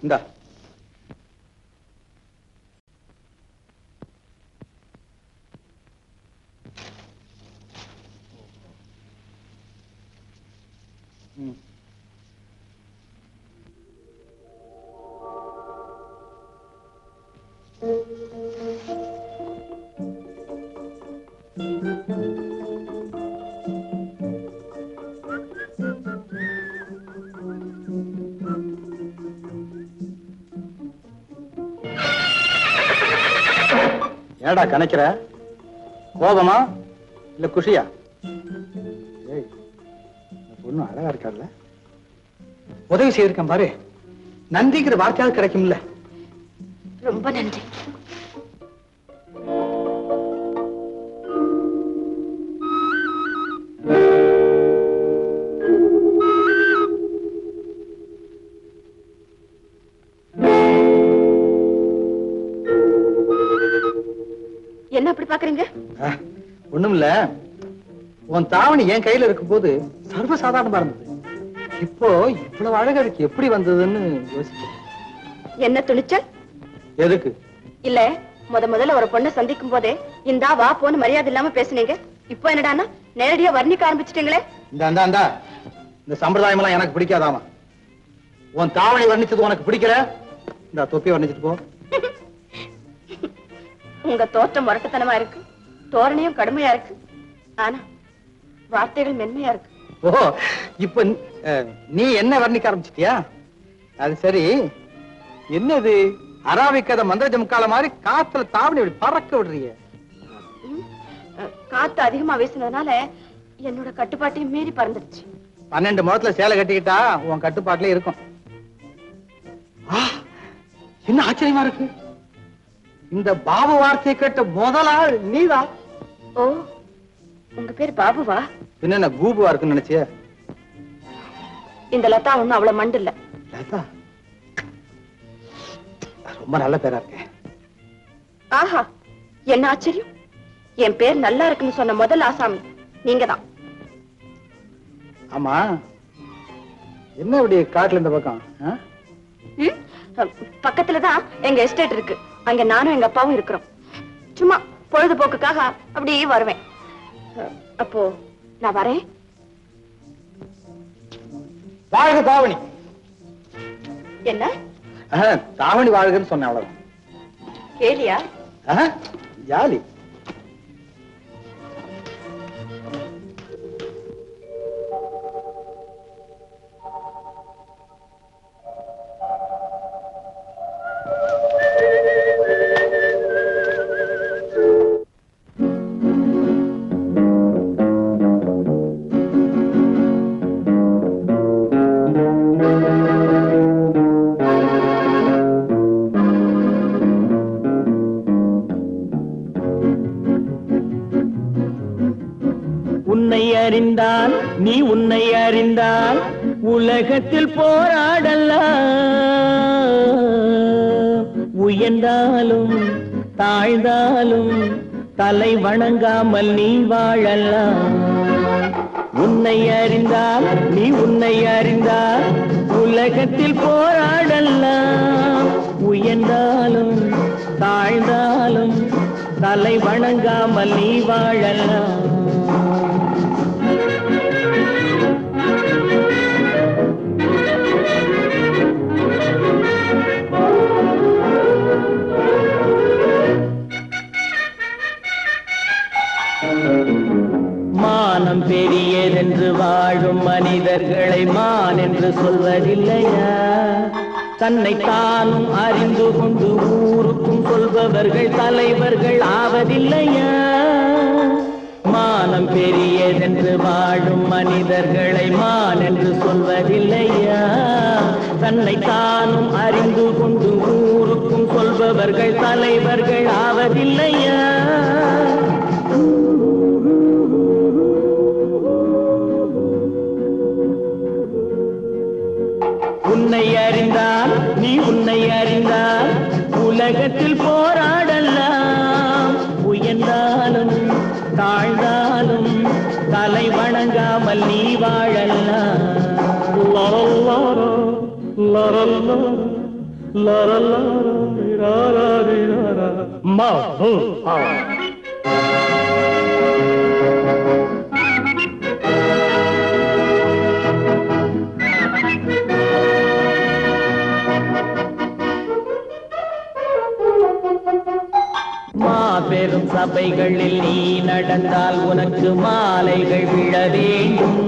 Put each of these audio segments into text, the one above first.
இந்தா. ஏடா கணக்கிற? கோபமா இல்ல குஷியா? பொண்ணு அழகா இருக்கார்ல. உதவி செய்திருக்கேன் பாரு. நன்றிங்கிற வார்த்தையாவது கிடைக்கும்ல. ரொம்ப நன்றி. என்ன அப்படி பாக்குறீங்க? ஒண்ணுமில்ல. உன் தாவணி என் கையில இருக்கும் போது சர்வசாதாரணமா இருந்தது. இப்போ இவ்வளவு அழகா இருக்கு, எப்படி வந்ததுன்னு யோசிக்கிறேன். என்ன துணிச்சல்? எதுக்கு? இல்ல, முதல்ல ஒரு பொண்ணை சந்திக்கும் போதே இந்தா வா போன்னு மரியாதை இல்லாம பேசுனீங்க. இப்போ என்னடான்னா நேரடியா வர்ணிக்க ஆரம்பிச்சிட்டீங்களே. இந்த சம்பிரதாயம் எல்லாம் எனக்கு பிடிக்காதாமா. உன் தாவணி வர்ணிச்சது உனக்கு பிடிக்கல, இந்த தொப்பி வர்ணிச்சிட்டு போ. உங்க தோற்றம் முரட்டுத்தனமா இருக்கு, தோரணையும் கடுமையா இருக்கு, ஆனா வார்த்தைகள் மென்மையா இருக்கு. ஓ, இப்ப நீ என்ன வர்ணிக்க ஆரம்பிச்சிட்டியா? அது சரி, என்னது அராபிக்கத மந்திர முக்கால மாதிரி காத்துல தாவணி பறக்க விடுறீங்க? காத்து அதிகமா வீசினதுனால என்னோட கட்டுப்பாட்டையும் மீறி பறந்துடுச்சு. 12 முழத்துல சேலை கட்டிக்கிட்டா உன் கட்டுப்பாட்டுல இருக்கும். என்ன ஆச்சரியமா இருக்கு, இந்த பாபு வார்த்தையை கேட்ட முதல் ஆள் நீதான். ஓ, உங்க பேர் பாபுவா? என்ன கூபுவா இருக்குன்னு நினைச்சிய? இந்த லதா ஒண்ணும் அவ்வளவு மண்டு இல்ல. லதா ரொம்ப நல்ல பேரா இருக்கு. ஆஹா, என்ன ஆச்சரியம். என் பேர் நல்லா இருக்குன்னு சொன்ன முதல் ஆசாமி நீங்கதான். ஆமா, என்ன இப்படி காட்டுல இந்த பக்கம்? பக்கத்துலதான் எங்க எஸ்டேட் இருக்கு, அங்க நானும் எங்க அப்பாவும் இருக்கிறோம். சும்மா பொழுதுபோக்குக்காக அப்படியே வருவேன். அப்போ நான் வரேன். வாழ்க தாவணி. என்ன தாவணி வாழ்கன்னு சொன்னேன், அவ்வளவுதான். கேலியா? ஜாலி. அறிந்தால் நீ உன்னை அறிந்தால் உலகத்தில் போராடலாம். உயர்ந்தாலும் தாழ்ந்தாலும் தலை வணங்காமல் நீ வாழலாம். உன்னை அறிந்தால் நீ உன்னை அறிந்தால் உலகத்தில் போராடலாம். உயர்ந்தாலும் தாழ்ந்தாலும் தலை வணங்காமல் நீ வாழலாம். மானம் பெரியதென்று வாழும் மனிதர்களை மான் என்று சொல்வதில்லையா? தன்னை தானும் அறிந்து கொண்டு ஊருக்கும் சொல்பவர்கள் தலைவர்கள் ஆவதில்லையா? மானம் பெரியதென்று வாழும் மனிதர்களை மான் என்று சொல்வதில்லையா? தன்னை தானும் அறிந்து கொண்டு ஊருக்கும் சொல்பவர்கள் தலைவர்கள் ஆவதில்லையா? உன்னை அறிந்தால் நீ உன்னை அறிந்தால் உலகத்தில் போராடலாம். உயர்ந்தாலும் தாழ்ந்தாலும் தலை வணங்காமல் நீ வாழலாம். மாபெரும் சபைகளில் நீ நடந்தால் உனக்கு மாலைகள் விழ வேண்டும்.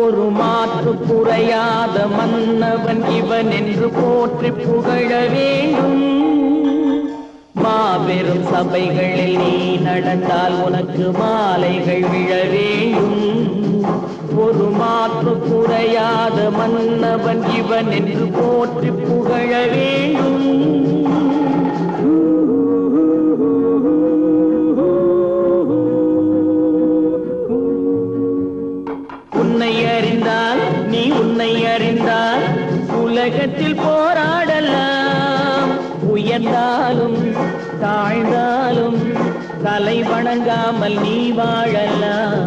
ஒரு மாற்று குறையாத மன்னவன் இவன் என்று போற்றி புகழ வேண்டும். மாபெரும் சபைகளில் நீ நடந்தால் உனக்கு மாலைகள் விழ வேண்டும். ஒரு மாற்று குறையாத மன்னவன் இவன் என்று போற்றி புகழ வேண்டும். உன்னை அறிந்தால் நீ உன்னை அறிந்தால் உலகத்தில் போராடலாம். உயர்ந்தாலும் தாழ்ந்தாலும் தலை வணங்காமல் நீ வாழலாம்.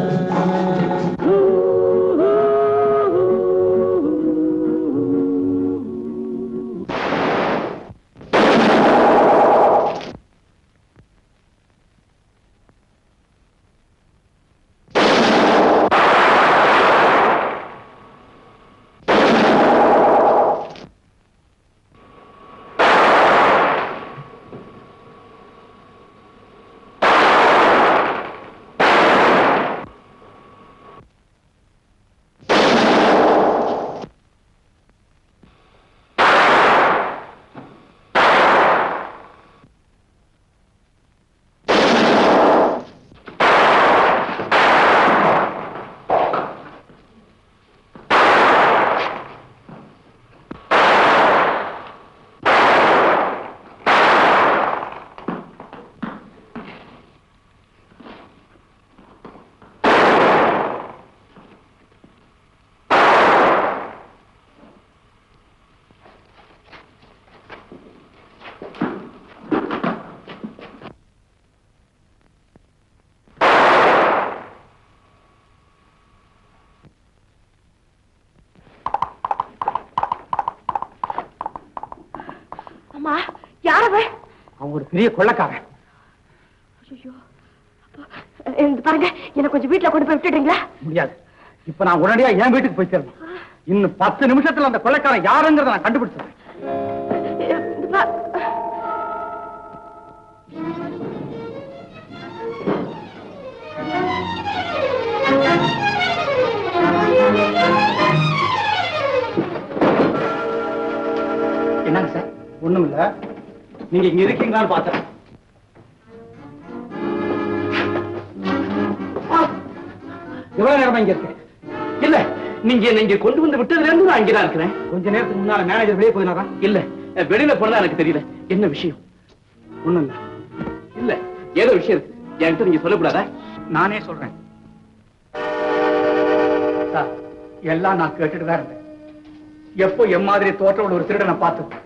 அவன் ஒரு பெரிய கொள்ளக்காரன். பாருங்க, என்ன கொஞ்சம் வீட்டுல கொண்டு போய் விட்டுடுறீங்களா? முடியாது. இப்ப நான் உடனடியா என் வீட்டுக்கு போய் சேரணும். இன்னும் 10 நிமிஷத்துல அந்த கொள்ளைக்காரன் யாருங்கிறத நான் கண்டுபிடிச்சேன். என்னங்க சார்? ஒண்ணும் இல்ல, நீங்க இங்க இருக்கீங்களான்னு பார்த்தேன். எவ்வளவு நேரமா இங்க இருக்கு? இல்ல, நீங்க இங்க கொண்டு வந்து விட்டதுல இருந்து நான் இங்கதான் இருக்கிறேன். கொஞ்ச நேரத்துக்கு முன்னால மேனேஜர் வெளியே போயினாரா? இல்ல, வெளியில போனதா எனக்கு தெரியல. என்ன விஷயம்? ஒண்ணும் இல்ல. இல்ல, ஏதோ விஷயம் இருக்கு. என்கிட்ட நீங்க சொல்லக்கூடாதா? நானே சொல்றேன் சார். எல்லாம் நான் கேட்டுட்டு தான் இருந்தேன். எப்போ எம்மாதிரி தோற்றோட ஒரு திருடனை பார்த்து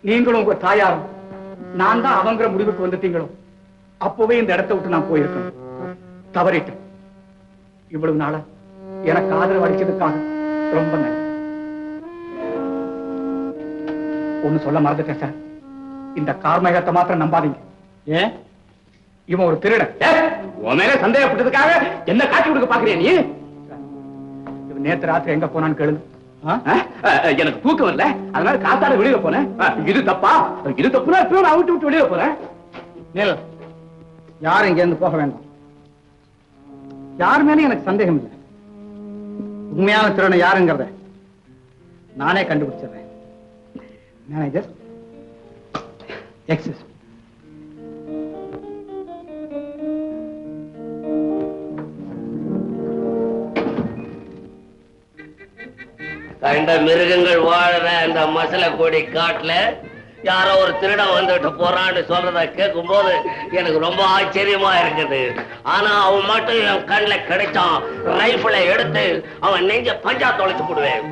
நீங்களும் உங்க தாயாரும் நான் தான் அவங்கிற முடிவுக்கு வந்துட்டீங்களோ அப்பவே இந்த இடத்தை விட்டு நான் போயிருக்கேன். தவறிட்டேன். இவ்வளவு நாளா எனக்கு ஆதரவு அளிச்சதுக்காக ரொம்ப நன்றி. ஒண்ணு சொல்ல மறந்துட்டேன் சார். இந்த கார்மேகத்தை மாத்திரம் நம்பாதீங்க. ஏன்? இவன் ஒரு திருடன். உன் மேல சந்தேகப்பட்டதுக்காக என்ன காட்டி கொடுக்க பாக்குறியா நீ? இவன் நேத்து ராத்திரி எங்க போனான்னு கேளுங்க. எனக்கு தூக்கம் வரல, அதனால காத்தால வெளியில போனேன். இது தப்பா? இது தப்புனா இப்ப நான் விட்டு வெளியில போறேன். யாரும் இங்க இருந்து போக வேண்டாம். யார் மேலும் எனக்கு சந்தேகம் இல்லை. உண்மையான திருடனை யாருங்கிறத நானே கண்டுபிடிச்சிடுறேன். Manager, excess. கண்ட மிருகங்கள் வாழற அந்த மசல கொடி காட்டுல யாரோ ஒரு திருடன் வந்துட்டு போறான்னு சொல்றத கேட்கும் போது எனக்கு ரொம்ப ஆச்சரியமா இருக்குது. ஆனா அவன் மட்டும் என் கண்ணில் கிடைச்சான், ரைஃபிளை எடுத்து அவன் நெஞ்ச பஞ்சா தொலைச்சு போடுவேன்.